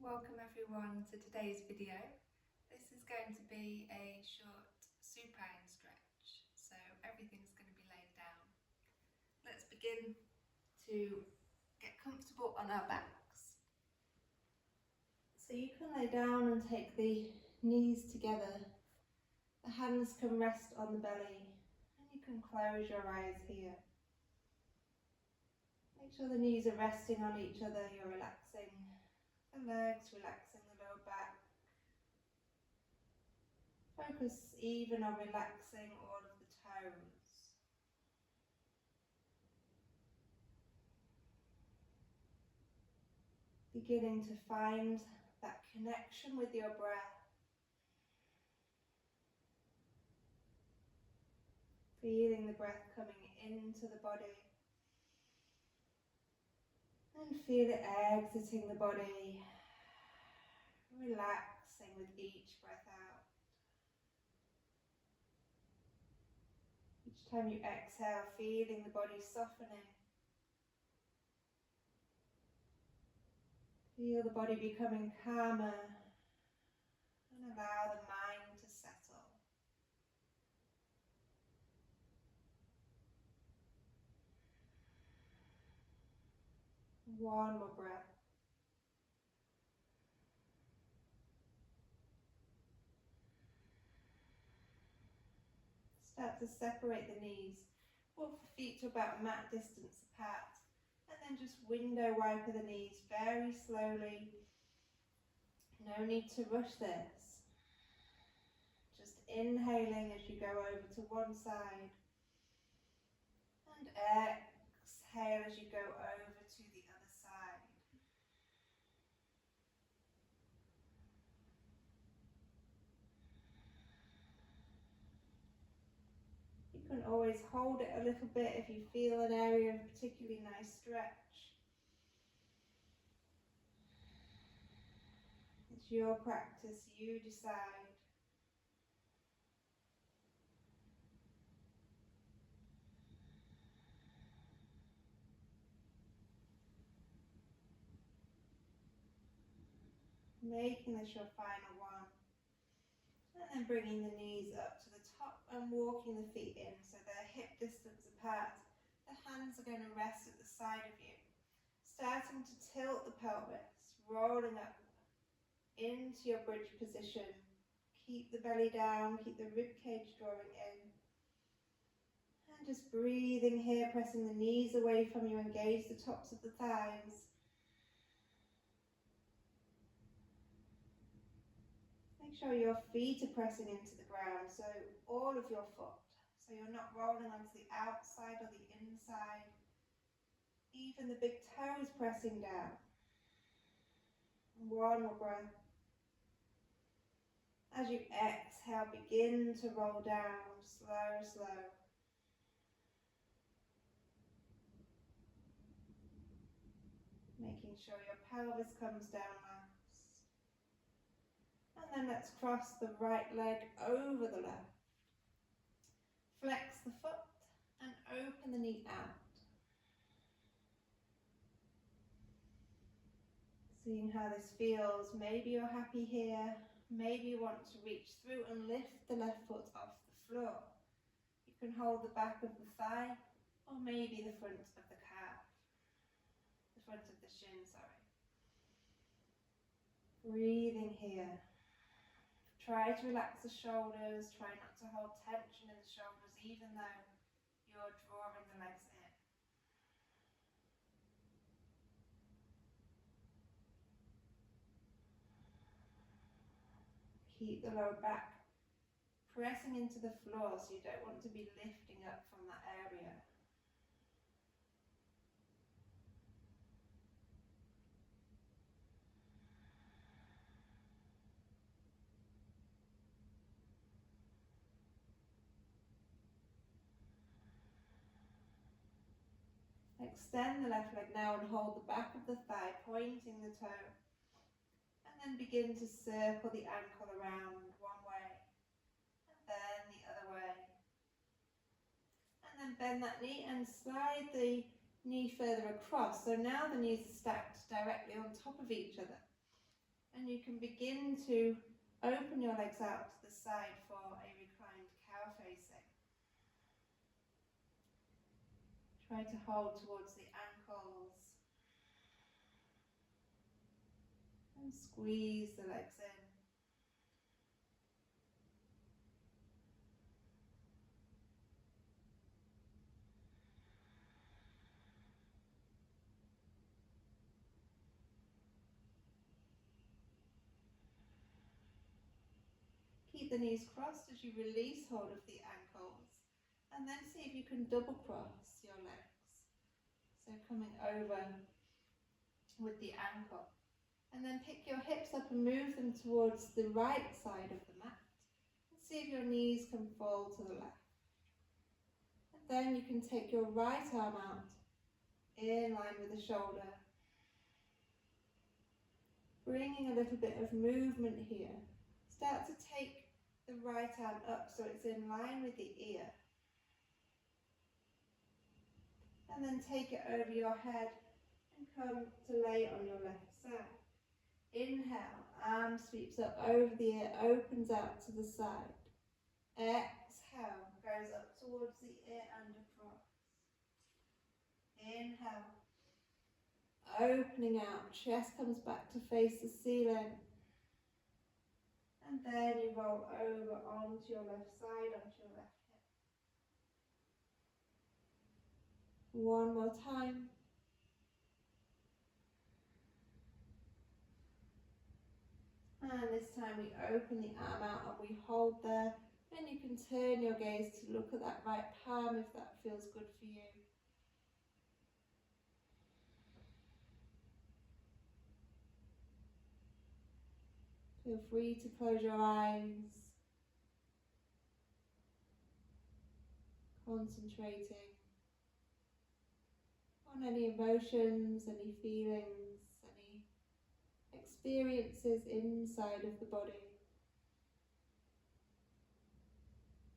Welcome everyone to today's video. This is going to be a short supine stretch, so everything's going to be laid down. Let's begin to get comfortable on our backs. So you can lay down and take the knees together. The hands can rest on the belly and you can close your eyes here. Make sure the knees are resting on each other. You're relaxing the legs, relaxing the lower back. Focus even on relaxing all of the toes. Beginning to find that connection with your breath. Feeling the breath coming into the body. And feel it exiting the body. Relaxing with each breath out. Each time you exhale, feeling the body softening. Feel the body becoming calmer and allow the mind to settle. One more breath. Start to separate the knees. Walk the feet to about mat distance apart. And then just window wiper the knees very slowly. No need to rush this. Just inhaling as you go over to one side. And exhale as you go over to the other side. You can always hold it a little bit if you feel an area of particularly nice stretch. It's your practice, you decide. Making this your final one. And then bringing the knees up to the top and walking the feet in so they're hip distance apart. The hands are going to rest at the side of you. Starting to tilt the pelvis, rolling up into your bridge position. Keep the belly down, keep the rib cage drawing in. And just breathing here, pressing the knees away from you, engage the tops of the thighs. Make sure your feet are pressing into the ground, so all of your foot. So you're not rolling onto the outside or the inside. Even the big toes pressing down. One more breath. As you exhale, begin to roll down, slow, slow. Making sure your pelvis comes down last. And then let's cross the right leg over the left. Flex the foot and open the knee out. Seeing how this feels. Maybe you're happy here. Maybe you want to reach through and lift the left foot off the floor. You can hold the back of the thigh or maybe the front of the calf. The front of the shin, sorry. Breathing here. Try to relax the shoulders. Try not to hold tension in the shoulders even though you're drawing the legs in. Keep the lower back pressing into the floor, so you don't want to be lifting up from that area. Extend the left leg now and hold the back of the thigh, pointing the toe. And then begin to circle the ankle around one way, and then the other way. And then bend that knee and slide the knee further across. So now the knees are stacked directly on top of each other. And you can begin to open your legs out to the side for a reclined cow facing. Try to hold towards the ankles and squeeze the legs in. Keep the knees crossed as you release hold of the ankles, and then see if you can double cross your legs. So coming over with the ankle, and then pick your hips up and move them towards the right side of the mat, and see if your knees can fall to the left. And then you can take your right arm out in line with the shoulder, bringing a little bit of movement here. Start to take the right arm up so it's in line with the ear. And then take it over your head and come to lay on your left side. Inhale, arm sweeps up over the ear, opens out to the side. Exhale, goes up towards the ear and across. Inhale, opening out, chest comes back to face the ceiling. And then you roll over onto your left side, onto your left hip. One more time. And this time we open the arm out and we hold there. And you can turn your gaze to look at that right palm if that feels good for you. Feel free to close your eyes, concentrating on any emotions, any feelings, any experiences inside of the body,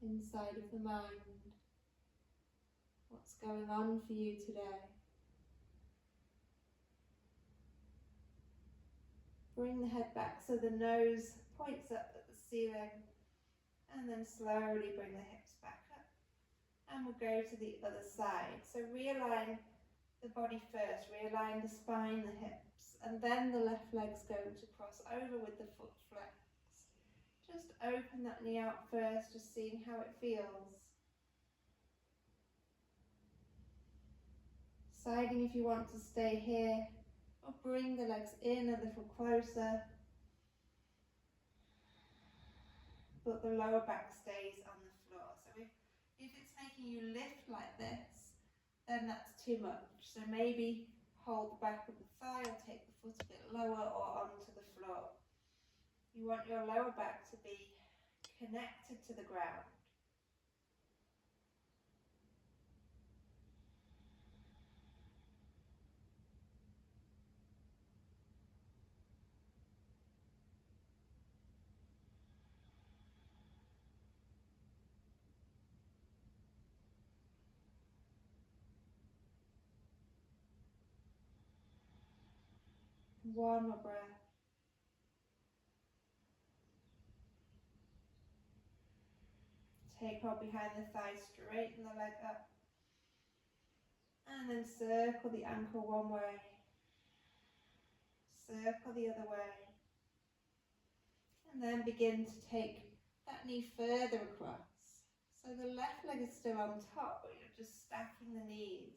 inside of the mind. What's going on for you today? Bring the head back so the nose points up at the ceiling, and then slowly bring the hips back up. And we'll go to the other side. So realign the body first, realign the spine, the hips, and then the left leg's going to cross over with the foot flex. Just open that knee out first, just seeing how it feels. Deciding if you want to stay here or bring the legs in a little closer, but the lower back stays on the floor. So if it's making you lift like this, then that's too much. So maybe hold the back of the thigh or take the foot a bit lower or onto the floor. You want your lower back to be connected to the ground. One more breath. Take hold behind the thigh, straighten the leg up. And then circle the ankle one way. Circle the other way. And then begin to take that knee further across. So the left leg is still on top, but you're just stacking the knees.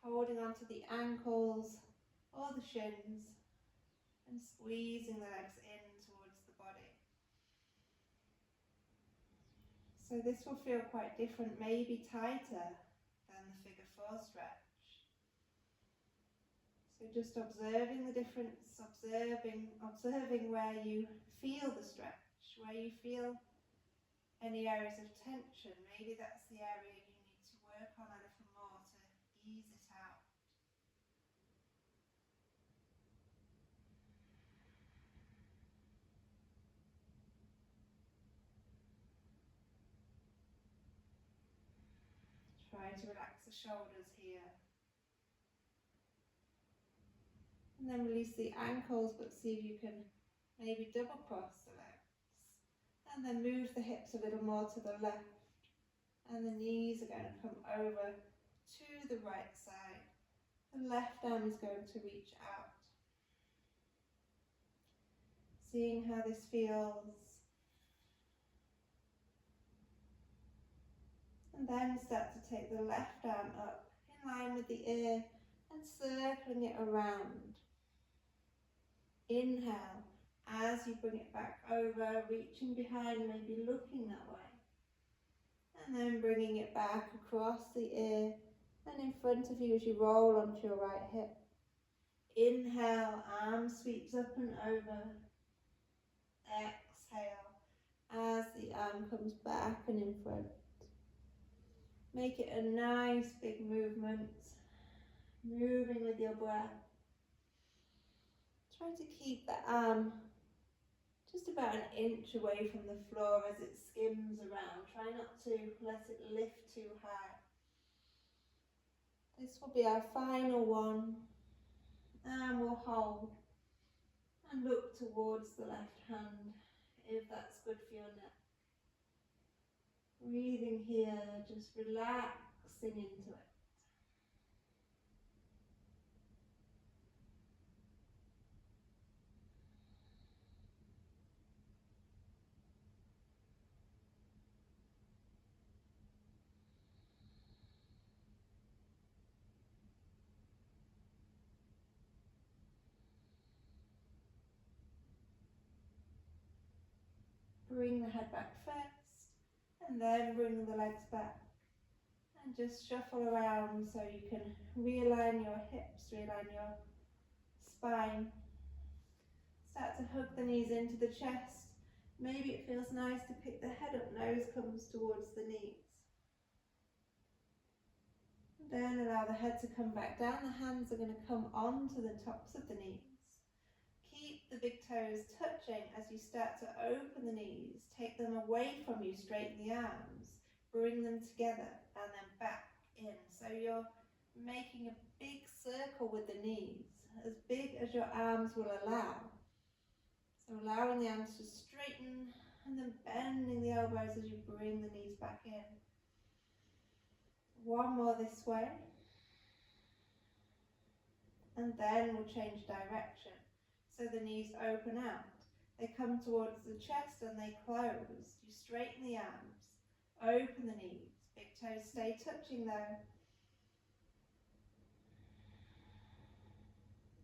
Holding onto the ankles or the shins and squeezing the legs in towards the body. So this will feel quite different, maybe tighter than the figure 4 stretch. So just observing the difference, observing where you feel the stretch, where you feel any areas of tension. Maybe that's the area you need to work on a little more to ease it out. Try to relax the shoulders here. And then release the ankles, but see if you can maybe double cross the legs. And then move the hips a little more to the left. And the knees are going to come over to the right side. The left arm is going to reach out. Seeing how this feels. And then start to take the left arm up in line with the ear and circling it around. Inhale as you bring it back over, reaching behind, maybe looking that way. And then bringing it back across the ear and in front of you as you roll onto your right hip. Inhale, arm sweeps up and over. Exhale as the arm comes back and in front. Make it a nice big movement, moving with your breath. Try to keep the arm just about an inch away from the floor as it skims around. Try not to let it lift too high. This will be our final one. And we'll hold and look towards the left hand if that's good for your neck. Breathing here, just relaxing into it. Bring the head back first, and then bring the legs back. And just shuffle around so you can realign your hips, realign your spine. Start to hug the knees into the chest. Maybe it feels nice to pick the head up, nose comes towards the knees. Then allow the head to come back down. The hands are going to come onto the tops of the knees. Keep the big toes touching as you start to open the knees. Take them away from you, straighten the arms. Bring them together and then back in. So you're making a big circle with the knees, as big as your arms will allow. So allowing the arms to straighten and then bending the elbows as you bring the knees back in. One more this way. And then we'll change direction. So the knees open out. They come towards the chest and they close. You straighten the arms, open the knees. Big toes stay touching though.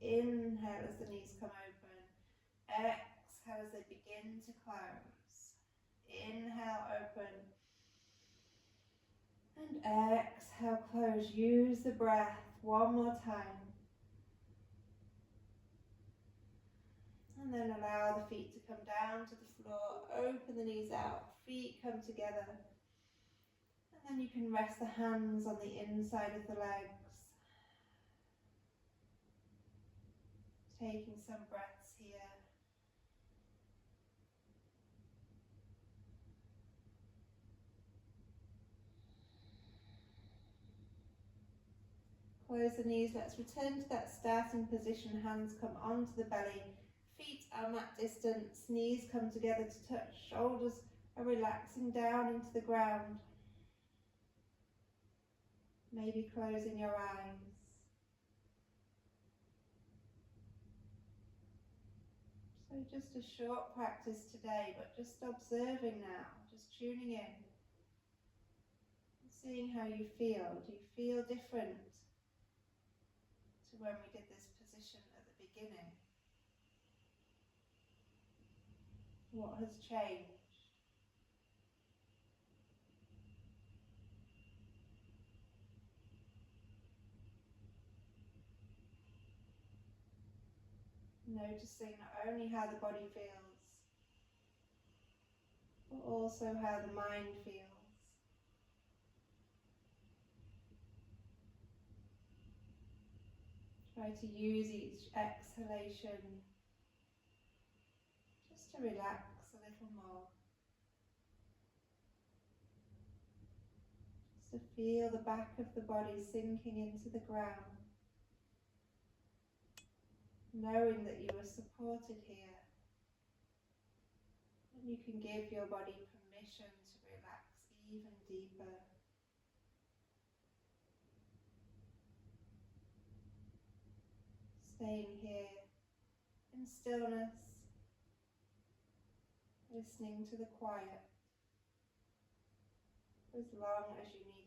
Inhale as the knees come open. Exhale as they begin to close. Inhale, open. And exhale, close. Use the breath one more time. And then allow the feet to come down to the floor. Open the knees out. Feet come together. And then you can rest the hands on the inside of the legs. Taking some breaths here. Close the knees. Let's return to that starting position. Hands come onto the belly. Feet are mat distance. Knees come together to touch. Shoulders are relaxing down into the ground. Maybe closing your eyes. So just a short practice today, but just observing now, just tuning in, seeing how you feel. Do you feel different to when we did this position at the beginning? What has changed? Noticing not only how the body feels, but also how the mind feels. Try to use each exhalation just to relax a little more. Just to feel the back of the body sinking into the ground. knowing that you are supported here. And you can give your body permission to relax even deeper. Staying here in stillness, listening to the quiet for as long as you need